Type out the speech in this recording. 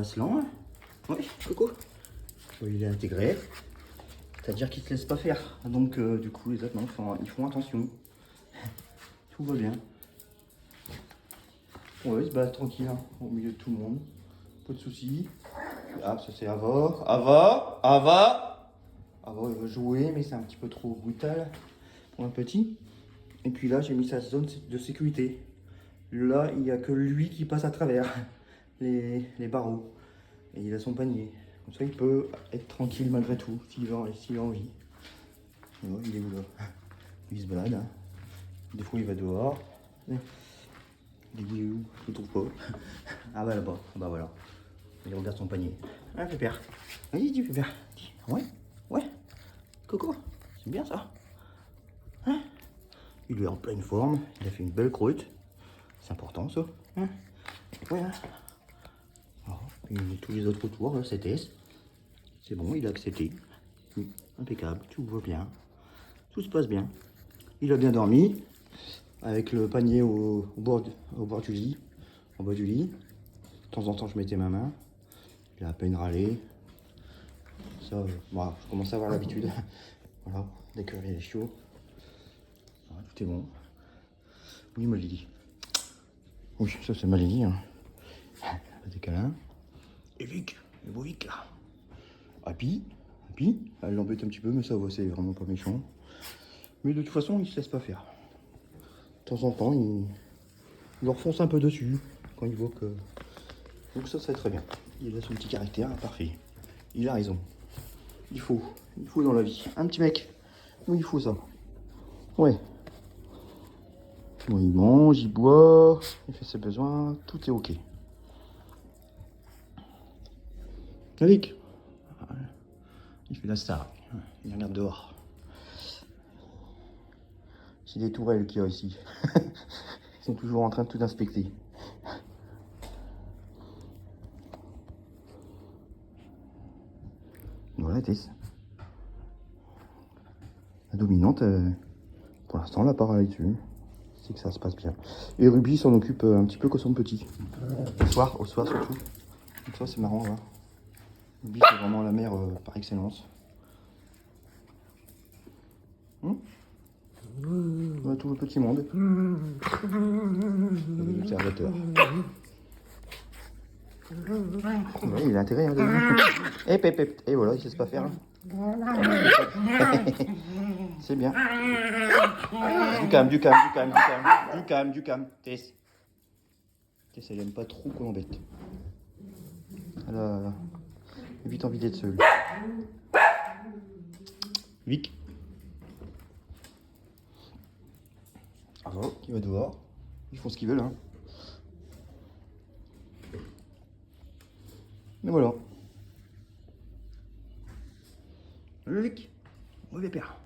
Aslan. Oui, Coco. Il est intégré. C'est-à-dire qu'il ne se laisse pas faire. Donc, du coup, les autres, non, ils font attention. Tout va bien. Ouais, il se balade tranquille, hein, au milieu de tout le monde. Pas de soucis. Ah, ça c'est Ava. Ava, il veut jouer, mais c'est un petit peu trop brutal pour un petit. Et puis là, j'ai mis sa zone de sécurité. Là, il n'y a que lui qui passe à travers les barreaux. Et il a son panier. Comme ça, il peut être tranquille malgré tout, s'il a envie. Alors, il est où là? Il se balade. Hein. Des fois, il va dehors. Il est où? Je le trouve pas. Ah bah là-bas. Bah voilà. Il regarde son panier. Ah, Pépère. Vas-y, dis Pépère. Ouais, ouais. Coco, c'est bien ça. Hein? Il est en pleine forme. Il a fait une belle croûte. C'est important ça. Hein? Ouais. Hein? Alors, et tous les autres autour, c'était. C'est bon, il a accepté. Oui, impeccable, tout va bien. Tout se passe bien. Il a bien dormi. Avec le panier au bord du lit. En bas du lit. De temps en temps, je mettais ma main. Il a à peine râlé. Ça, bon, je commence à avoir l'habitude. Voilà, dès qu'il est chaud. Voilà, tout est bon. Oui, Malili. Oui, ça c'est Malili. Hein. Des câlins. Et Vic, le beau Vic là. Happy, elle l'embête un petit peu, mais ça va, c'est vraiment pas méchant. Mais de toute façon, il se laisse pas faire. De temps en temps, il leur fonce un peu dessus quand il voit que. Donc ça serait très bien. Il a son petit caractère, parfait. Il a raison. Il faut dans la vie. Un petit mec. Oui, il faut ça. Ouais. Bon, il mange, il boit, il fait ses besoins, tout est ok. Eric, il fait la star. Il regarde dehors. C'est des tourelles qu'il y a ici. Ils sont toujours en train de tout inspecter. Voilà, Tess. La dominante, pour l'instant, elle n'a pas râlé dessus. C'est que ça se passe bien. Et Ruby s'en occupe un petit peu comme son petit. Au soir surtout. Donc ça, c'est marrant, là. Ruby, c'est vraiment la mère par excellence. Ouais, tout le petit monde. L'observateur. Ouais, il a intérêt. Hein, et voilà, il sait pas faire. Hein. C'est bien. Du calme. Tess. Tess, elle aime pas trop qu'on l'embête. Elle a vite envie d'être seule. Vic. Ah voilà, qui va dehors. Ils font ce qu'ils veulent. Hein. Mais voilà. Le Vic. Mauvais père.